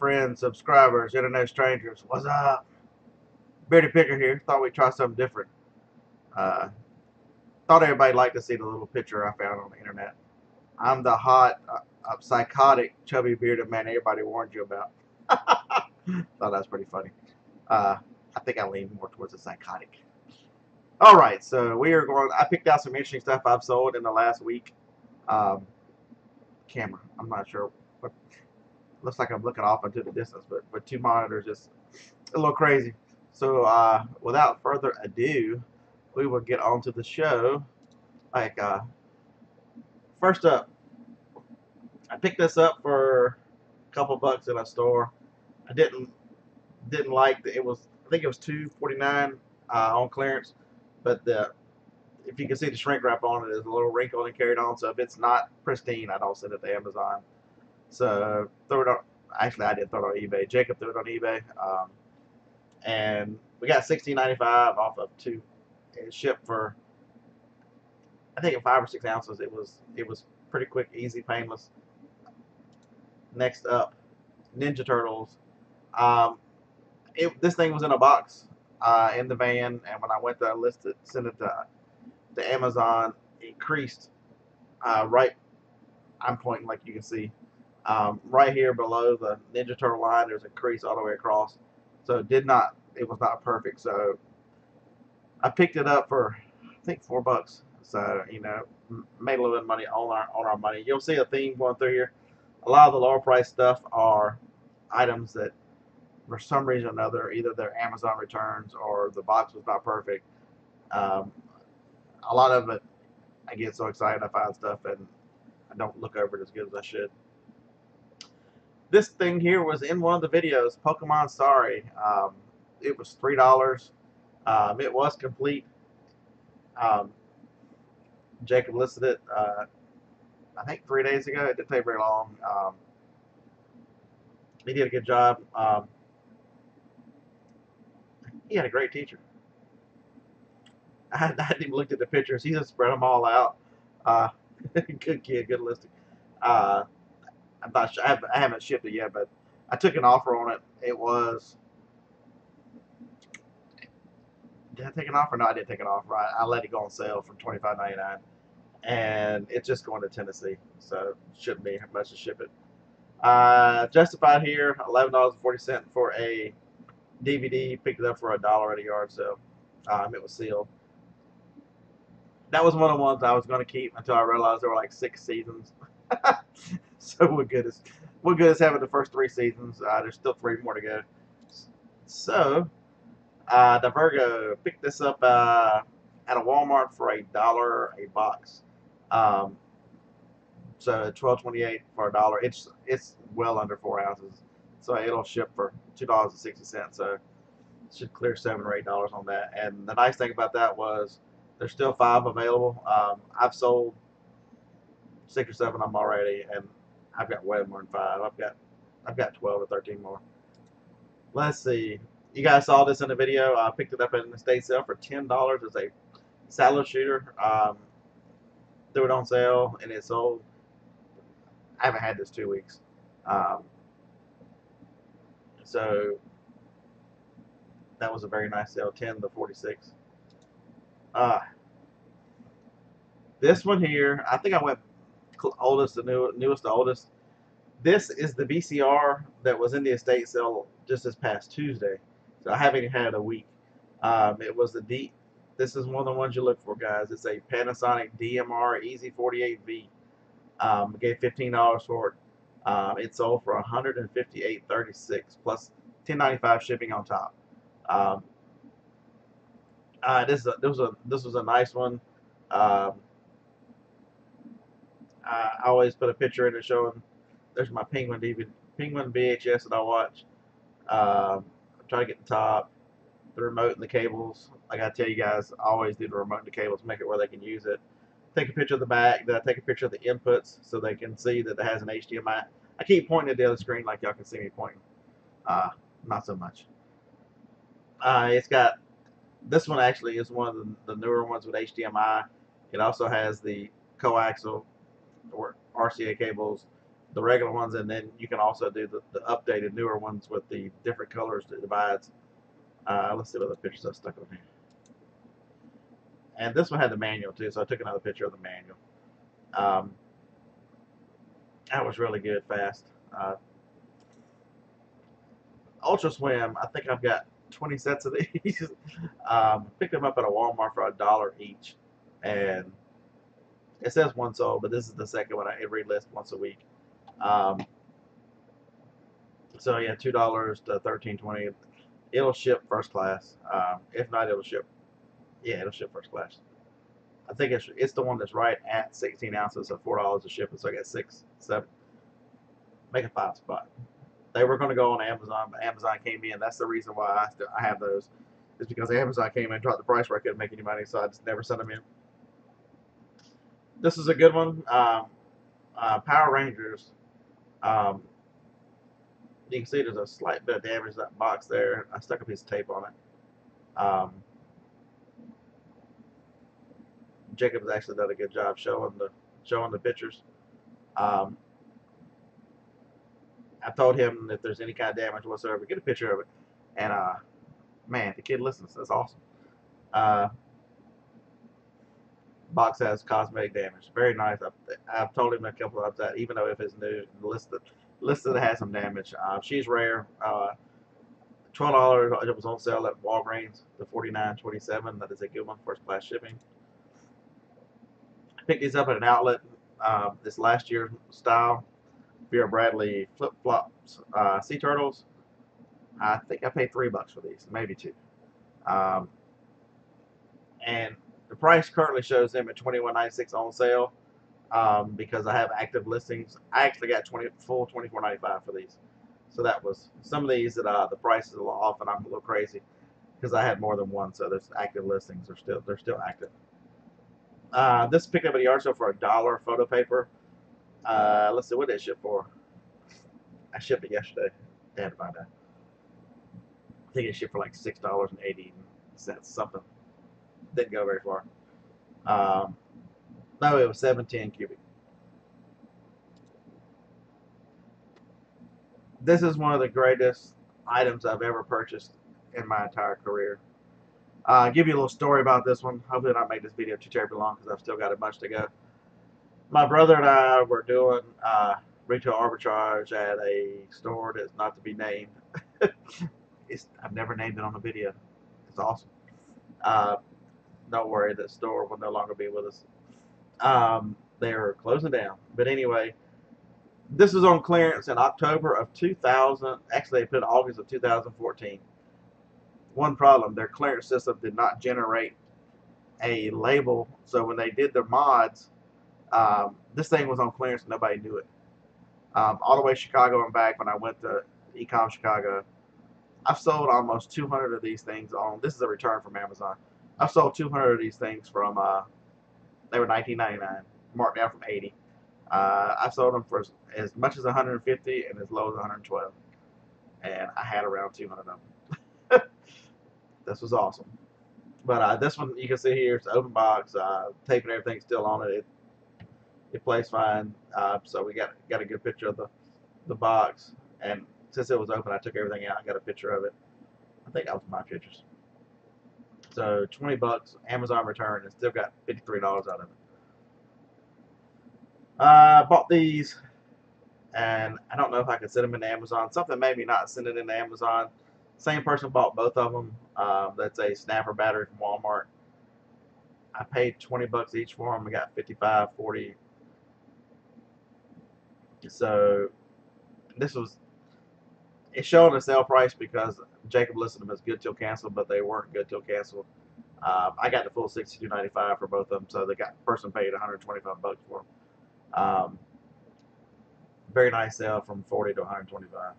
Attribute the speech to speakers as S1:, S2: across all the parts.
S1: friends, subscribers, internet strangers. What's up? Beardy Picker here. Thought we'd try something different. Uh, thought everybody liked to see the little picture I found on the internet. I'm the hot, psychotic, chubby bearded man everybody warned you about. Thought that was pretty funny. Uh, I think I lean more towards the psychotic. All right, so we are going. I picked out some interesting stuff I've sold in the last week. Um, Camera. I'm not sure what. Looks like I'm looking off into the distance, but with two monitors, just a little crazy. So without further ado, we will get on to the show. Like first up, I picked this up for a couple bucks in a store. I didn't like that it was. I think it was $2.49 on clearance, but the if you can see the shrink wrap on it is a little wrinkled and carried on. So if it's not pristine, I don't send it to Amazon. So throw it on. Actually, I did throw it on eBay. Jacob threw it on eBay, and we got $16.95 off of two. It shipped for I think 5 or 6 ounces. It was pretty quick, easy, painless. Next up, Ninja Turtles. Um, this thing was in a box in the van, and when I went to list it, send it to Amazon, it creased right. I'm pointing like you can see. Right here below the Ninja Turtle line, there's a crease all the way across. So it was not perfect. So I picked it up for I think $4. So made a little bit of money on our money. You'll see a theme going through here. A lot of the lower price stuff are items that, for some reason or another, either they're Amazon returns or the box was not perfect. Um, a lot of it, I get so excited I find stuff and I don't look over it as good as I should. This thing here was in one of the videos, Pokemon Sorry. It was $3. It was complete. Um, Jacob listed it, I think 3 days ago. It didn't take very long. He did a good job. He had a great teacher. I hadn't even looked at the pictures. He just spread them all out. Uh, good kid, good listing. Uh, I'm not sure. I haven't shipped it yet, but I took an offer on it. It was. Did I take an offer? No, I didn't take an offer. I let it go on sale for $25.99, and it's just going to Tennessee, so shouldn't be much to ship it. Justified here, $11.40 for a DVD. Picked it up for $1 at a yard sale. It was sealed. That was one of the ones I was going to keep until I realized there were like 6 seasons. So we're good as having the first 3 seasons. There's still 3 more to go. So the Virgo picked this up at a Walmart for $1 a box. So $12.28 for $1. It's well under 4 ounces, so it'll ship for $2.60. So it should clear $7 or $8 on that. And the nice thing about that was there's still 5 available. I've sold 6 or 7 of them already, and I've got way more than 5. I've got 12 or 13 more. Let's see. You guys saw this in the video. I picked it up in the estate sale for $10 as a salad shooter. Threw it on sale and it sold. I haven't had this 2 weeks. So that was a very nice sale, 10 to 46. This one here, I think I went oldest to newest to oldest. This is the VCR that was in the estate sale just this past Tuesday. So I haven't even had it a week. It was the D. This is one of the ones you look for, guys. It's a Panasonic DMR EZ48V. Gave $15 for it. It sold for $158.36 plus $10.95 shipping on top. This was a nice one. I always put a picture in it showing. There's my Penguin VHS that I watch. I'm trying to get the top, the remote, and the cables. Like I tell you guys, I always do the remote and the cables, make it where they can use it. Take a picture of the back. Then I take a picture of the inputs so they can see that it has an HDMI. I keep pointing at the other screen like y'all can see me pointing. Not so much. It's got this one actually is one of the newer ones with HDMI. It also has the coaxial or RCA cables the regular ones, and then you can also do the updated newer ones with the different colors that divides. Let's see what other pictures I stuck on here. And this one had the manual too, so I took another picture of the manual. Um, that was really good, fast. Ultra Swim, I think I've got 20 sets of these. Picked them up at a Walmart for $1 each, and it says one sold, but this is the second one. I relist once a week. So yeah, $2 to $13.20. It'll ship first class. If not, it'll ship. Yeah, it'll ship first class. I think it's the one that's right at 16 ounces, so $4 to ship it. So I got 6, 7, make a 5 spot. They were going to go on Amazon, but Amazon came in. That's the reason why I have those. Is because Amazon came in and dropped the price where I couldn't make any money, so I just never sent them in. This is a good one. Power Rangers. Um, you can see there's a slight bit of damage to that box there. I stuck a piece of tape on it. Jacob has actually done a good job showing the pictures. I told him if there's any kind of damage whatsoever, get a picture of it. And man, the kid listens. That's awesome. Box has cosmetic damage. Very nice. I've told him a couple of times that even though if it's new, listed has some damage. She's rare. $12. It was on sale at Walgreens. The $49.27. That is a good one. First class shipping. I picked these up at an outlet. This last year's style. Vera Bradley flip flops. Sea turtles. I think I paid $3 for these, maybe 2. And the price currently shows them at $21.96 on sale because I have active listings. I actually got full $24.95 for these. So that was some of these that the price is a little off, and I'm a little crazy because I had more than one. So there's active listings. They're still active. This picked up at the yard sale for $1 photo paper. Let's see what did it ship for. I shipped it yesterday. I had to find out. I think it shipped for like $6.80 something. Didn't go very far. No, it was 710 cubic. This is one of the greatest items I've ever purchased in my entire career. I'll give you a little story about this one. Hopefully not make this video too terribly long because I've still got a bunch to go. My brother and I were doing retail arbitrage at a store that's not to be named. I've never named it on the video. It's awesome. Don't worry, the store will no longer be with us. They're closing down. But anyway, this was on clearance in October of 2000. Actually, they put August of 2014. One problem, their clearance system did not generate a label. So when they did their mods, this thing was on clearance and nobody knew it. All the way to Chicago and back when I went to Ecom Chicago, I've sold almost 200 of these things on. This is a return from Amazon. I've sold 200 of these things from, they were $19.99, marked down from $80. I've sold them for as much as 150 and as low as 112. And I had around 200 of them. This was awesome. But this one, you can see here, it's an open box. Tape and everything's still on it. It plays fine. So we got a good picture of the box. And since it was open, I took everything out and got a picture of it. I think that was my pictures. So $20, Amazon return, and still got $53 out of it. Bought these, and I don't know if I could send them into Amazon. Something made me not send it into Amazon. Same person bought both of them. That's a snapper battery from Walmart. I paid $20 each for them. I got 55, 40. So this was, it's showing the sale price because Jacob listed them as good till canceled, but they weren't good till canceled. I got the full $62.95 for both of them, so the person paid $125 for them. Very nice sale from $40 to $125.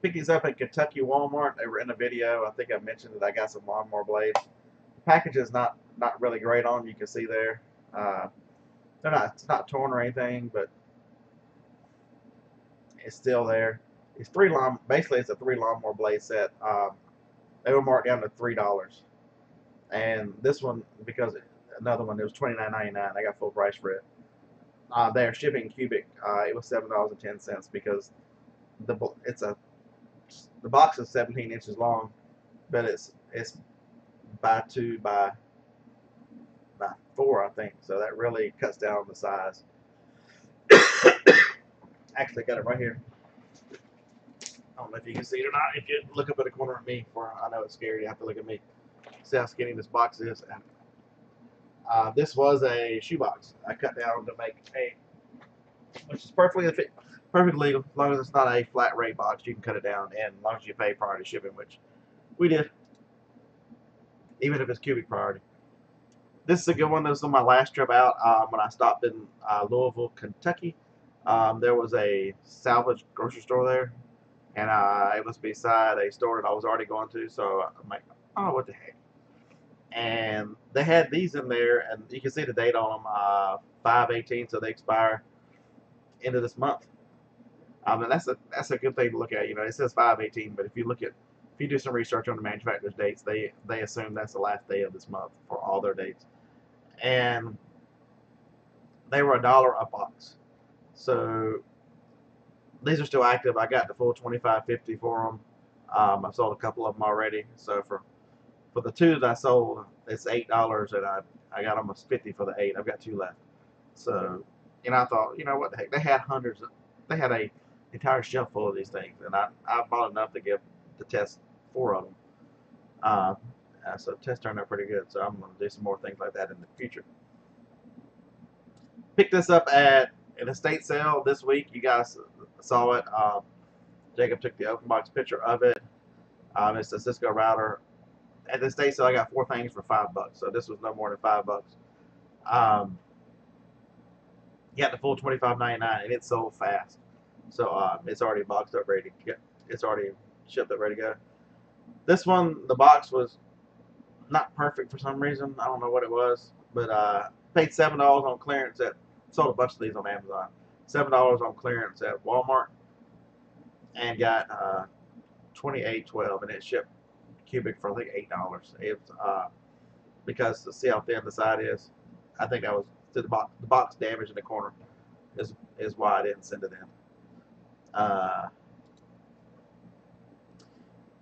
S1: Picked these up at Kentucky Walmart. They were in a video. I think I mentioned that I got some lawnmower blades. The package is not really great on them. You can see there. It's not torn or anything, but it's still there. It's basically it's a 3 lawnmower blade set. They were marked down to $3. And this one, because another one, it was $29.99. I got full price for it. They're shipping cubic. It was $7.10 because it's a the box is 17 inches long, but it's by 2 by 4, I think. So that really cuts down on the size. Actually, I got it right here. I don't know if you can see it or not. If you look up at the corner of me, for I know it's scary. You have to look at me. See how skinny this box is. And, this was a shoebox. I cut down to make which is perfectly legal. As long as it's not a flat rate box, you can cut it down, and as long as you pay priority shipping, which we did, even if it's cubic priority. This is a good one. This was on my last trip out when I stopped in Louisville, Kentucky. There was a salvage grocery store there, and it was beside a store that I was already going to. So I'm like, oh, what the heck? And they had these in there, and you can see the date on them, 5/18, so they expire end of this month. And that's a good thing to look at. You know, it says 5/18, but if you do some research on the manufacturer's dates, they assume that's the last day of this month for all their dates. And they were $1 a box. So these are still active. I got the full 25.50 for them. I sold a couple of them already. So for the 2 that I sold, it's $8, and I got almost 50 for the 8. I've got 2 left. So, I thought, what the heck? They had hundreds. They had a entire shelf full of these things, and I bought enough to test 4 of them. So the test turned out pretty good. So I'm going to do some more things like that in the future. Picked this up at an estate sale this week. You guys saw it. Jacob took the open box picture of it. It's a Cisco router. At the estate sale, I got 4 things for $5. So this was no more than $5. You got the full $25.99, and it sold fast. So it's already boxed up, ready to get. It's already shipped up, ready to go. This one, the box was not perfect for some reason. I don't know what it was, but paid $7 on clearance at. Sold a bunch of these on Amazon. $7 on clearance at Walmart, and got 28.12, and it shipped cubic for I think $8. It's because to see how thin the side is, I think I was the box damage in the corner is why I didn't send it in.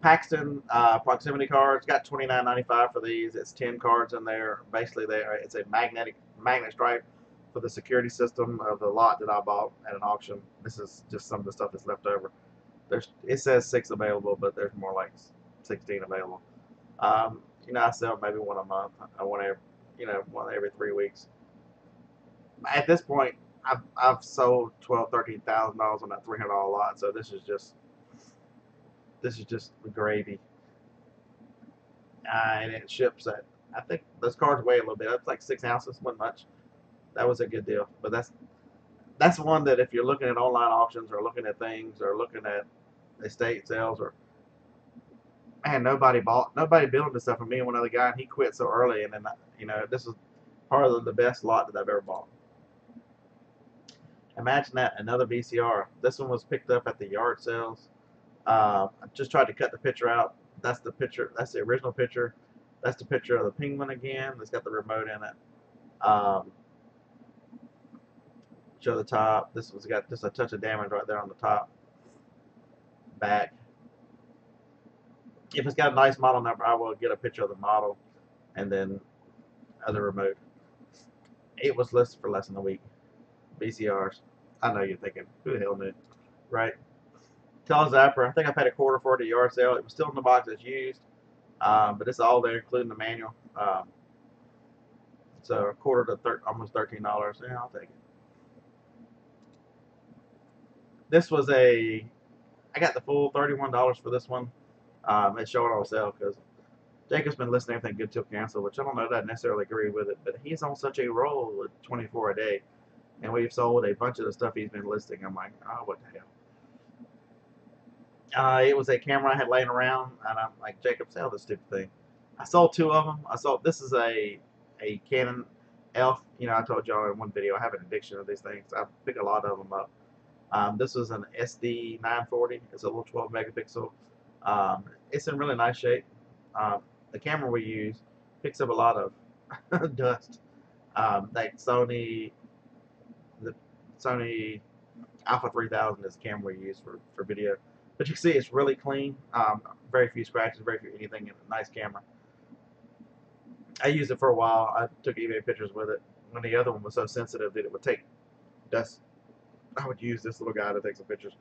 S1: Paxton proximity cards, got $29.95 for these. It's 10 cards in there. Basically, it's a magnet stripe for the security system of the lot that I bought at an auction. This is just some of the stuff that's left over. It says 6 available, but there's more like 16 available. I sell maybe one a month. One every 3 weeks. At this point, I've sold $12,000-13,000 on that $300 lot. So this is just gravy. And it ships at, I think those cards weigh a little bit. That's like 6 ounces, wasn't much. That was a good deal. But that's one that if you're looking at online auctions or looking at things or looking at estate sales or man, nobody built this stuff for me and one other guy, and he quit so early. And then this is part of the best lot that I've ever bought. Imagine that, another VCR. This one was picked up at the yard sales. I just tried to cut the picture out. That's the picture. That's the original picture. That's the picture of the Penguin again. It's got the remote in it. Show the top. This one's got just a touch of damage right there on the top. Back. If it's got a nice model number, I will get a picture of the model and then other remote. It was listed for less than a week. VCRs. I know you're thinking, who the hell knew? Right? Telezapper. I think I paid $0.25 for it at a yard sale. It was still in the box as used, but it's all there, including the manual. So $0.25 to almost $13. Yeah, I'll take it. This was I got the full $31 for this one. It's showing on sale because Jacob's been listing everything good till cancel, which I don't know that I necessarily agree with it, but he's on such a roll with 24 a day, and we've sold a bunch of the stuff he's been listing. I'm like, oh, what the hell? It was a camera I had laying around, and I'm like, Jacob, sell this stupid thing. I sold 2 of them. This is a Canon ELPH. I told y'all in one video I have an addiction of these things. I pick a lot of them up. This was an SD 940. It's a little 12 megapixel. It's in really nice shape. The camera we use picks up a lot of dust. Like Sony, Sony Alpha 3000 is the camera we use for video. But you can see it's really clean. Very few scratches, very few anything. Nice camera. I used it for a while. I took eBay pictures with it. When the other one was so sensitive that it would take dust, I would use this little guy to take some pictures.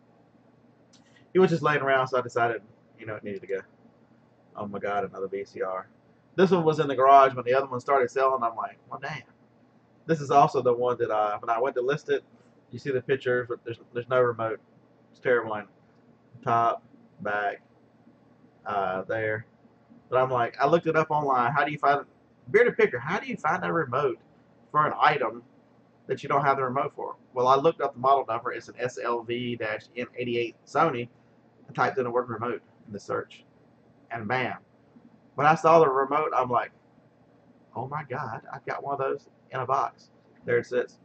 S1: He was just laying around, so I decided, it needed to go. Oh my God, another VCR. This one was in the garage when the other one started selling. I'm like, well, damn. This is also the one that when I went to list it, you see the pictures, but there's no remote. It's terrible. Like top, back, there. But I'm like, I looked it up online. How do you find Bearded Picker? How do you find a remote for an item that you don't have the remote for? Well, I looked up the model number. It's an SLV-M88 Sony. I typed in the word remote in the search, and bam. When I saw the remote, I'm like, oh my God, I've got one of those in a box. There it sits.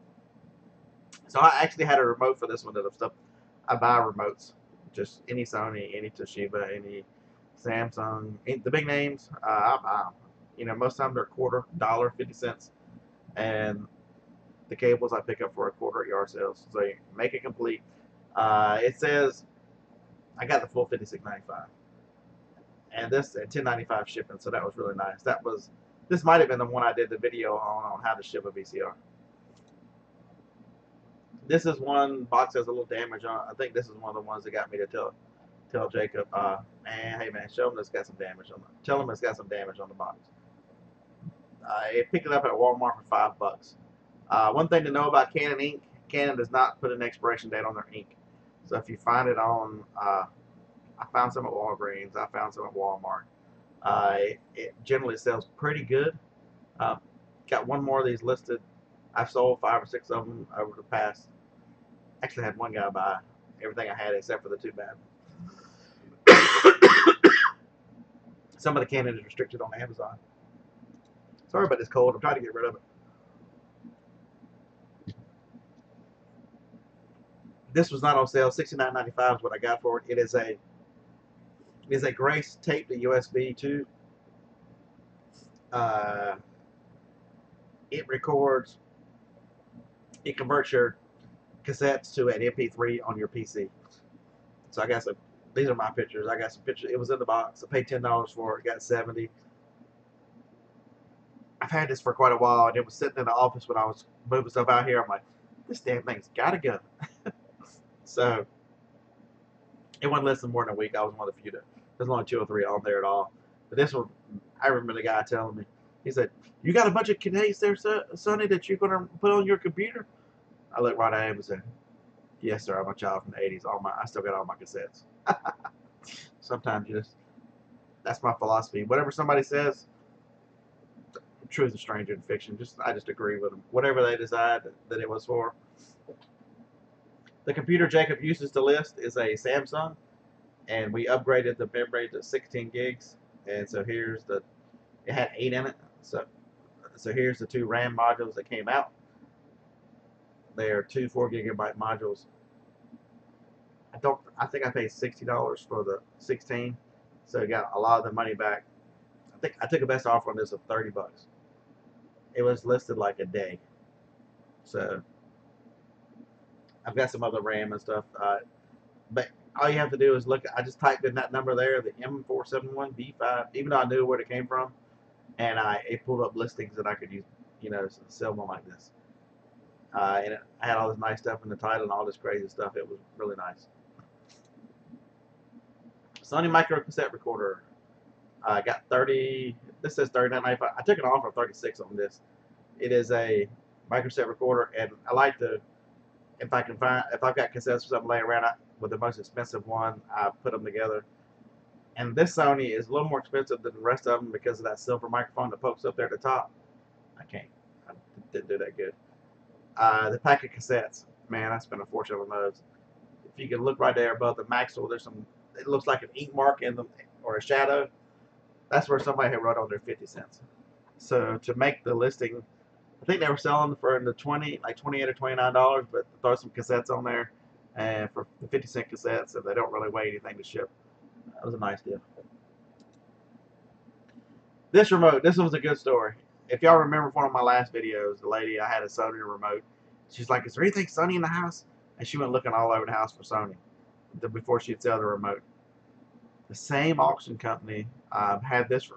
S1: So I actually had a remote for this one of stuff. I buy remotes, just any Sony, any Toshiba, any Samsung, the big names. I buy them. Most of the time they're $0.25, 50 cents, and the cables I pick up for $0.25 at yard sales. So you make it complete. It says I got the full $56.95, and this at $10.95 shipping. So that was really nice. This might have been the one I did the video on how to ship a VCR. This is one box has a little damage on it. I think this is one of the ones that got me to tell Jacob, man, hey man, show him it's got some damage on it. Tell him it's got some damage on the box. I picked it up at Walmart for $5. One thing to know about Canon ink: Canon does not put an expiration date on their ink. So if you find it on, I found some at Walgreens. I found some at Walmart. It generally sells pretty good. Got one more of these listed. I've sold 5 or 6 of them over the past. Actually, had one guy buy everything I had except for the 2 bad. Some of the Canon is restricted on Amazon. Sorry about this cold. I'm trying to get rid of it. This was not on sale. $69.95 is what I got for it. It is a Grace tape to USB 2. It records. It converts your cassettes to an MP3 on your PC. So I got some. These are my pictures. I got some pictures. It was in the box. I paid $10 for it. Got 70. I've had this for quite a while, and it was sitting in the office when I was moving stuff out here. I'm like, this damn thing's got to go. So it wasn't less than more than a week. I was one of the few. There's only 2 or 3 on there at all. But this one, I remember the guy telling me. He said, "You got a bunch of cassettes there, Sonny, that you're gonna put on your computer?" I looked right at him and said, "Yes, sir. I'm a child from the '80s. I still got all my cassettes." Sometimes that's my philosophy. Whatever somebody says, truth is stranger than fiction. I just agree with them. Whatever they decide that it was for. The computer Jacob uses to list is a Samsung, and we upgraded the memory to 16 gigs. And so it had 8 in it. So here's the 2 RAM modules that came out. They are 2 4 gigabyte modules. I think I paid $60 for the 16, so I got a lot of the money back. I think I took a best offer on this of $30. It was listed like a day, so I've got some other RAM and stuff. But all you have to do is look. I just typed in that number there, the M471B5, even though I knew where it came from, and it pulled up listings that I could use, sell one like this. And it had all this nice stuff in the title and all this crazy stuff. It was really nice. Sony micro cassette recorder. I got 30. This says $39.95. I took an offer of 36 on this. It is a micro cassette recorder, and I like to, if I've got cassettes or something laying around with the most expensive one, I put them together. And this Sony is a little more expensive than the rest of them because of that silver microphone that pokes up there at the top. I didn't do that good. The pack of cassettes, man, I spent a fortune on those. If you can look right there above the Maxell, there's it looks like an ink mark in them or a shadow. That's where somebody had wrote on there 50 cents. So to make the listing, I think they were selling for in the $28 or $29, but throw some cassettes on there, and for the 50-cent cassettes, if they don't really weigh anything to ship, that was a nice deal. This remote, this was a good story. If y'all remember one of my last videos, the lady, I had a Sony remote, She's like, is there anything Sony in the house? And she went looking all over the house for Sony before she'd sell the remote. The same auction company had this.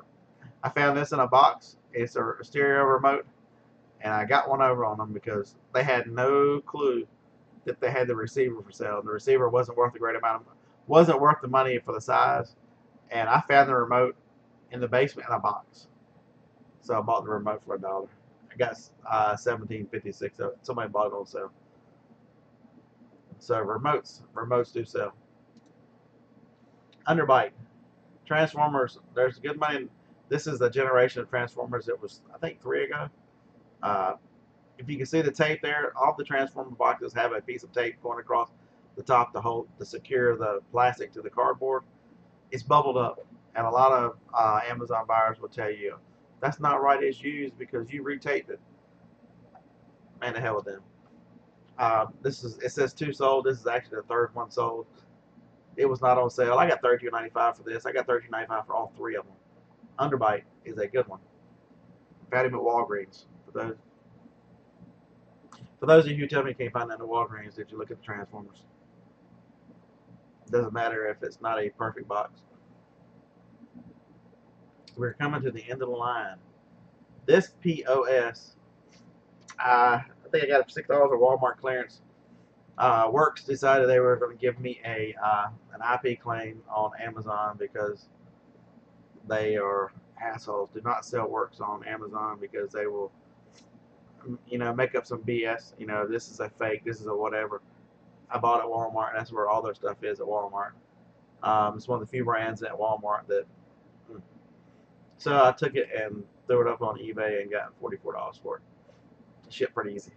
S1: I found this in a box. It's a stereo remote, and I got one over on them because they had no clue that they had the receiver for sale. The receiver wasn't worth a great amount of, wasn't worth the money for the size, and I found the remote in the basement in a box. So I bought the remote for $1. I got 17.56. So somebody bought it on sale. So remotes do sell. Underbite Transformers. There's good money. This is the generation of Transformers that was, I think, 3 ago. Uh, if you can see the tape there, all the Transformer boxes have a piece of tape going across the top to secure the plastic to the cardboard. It's bubbled up, and a lot of Amazon buyers will tell you that's not right. It's used because you retaped it. Man, the hell with them. It says 2 sold. This is actually the 3rd one sold. It was not on sale. I got $32.95 for this. I got $32.95 for all 3 of them. Underbite is a good one. Found him at Walgreens. For those of you who tell me you can't find that in Walgreens, did you look at the Transformers? It doesn't matter if it's not a perfect box. We're coming to the end of the line. This POS, I think I got it for $6 at Walmart clearance. Works decided they were going to give me an IP claim on Amazon because they are assholes. Do not sell Works on Amazon because they will, make up some BS. This is a fake. This is a whatever. I bought at Walmart. That's where all their stuff is at Walmart. It's one of the few brands at Walmart that. So I took it and threw it up on eBay and got $44 for it. Shipped pretty easy.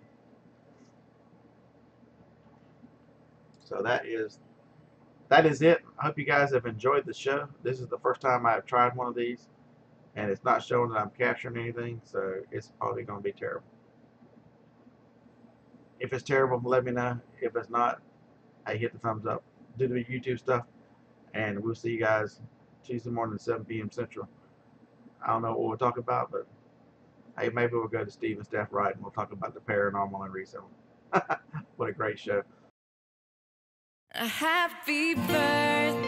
S1: So that is it. I hope you guys have enjoyed the show. This is the first time I've tried one of these, and it's not showing that I'm capturing anything, so it's probably going to be terrible. If it's terrible, let me know. If it's not, hey, hit the thumbs up. Do the YouTube stuff, and we'll see you guys Tuesday morning at 7 p.m. Central. I don't know what we'll talk about, but hey, maybe we'll go to Steve and Steph Wright and we'll talk about the paranormal and resale. What a great show.
S2: A happy birthday.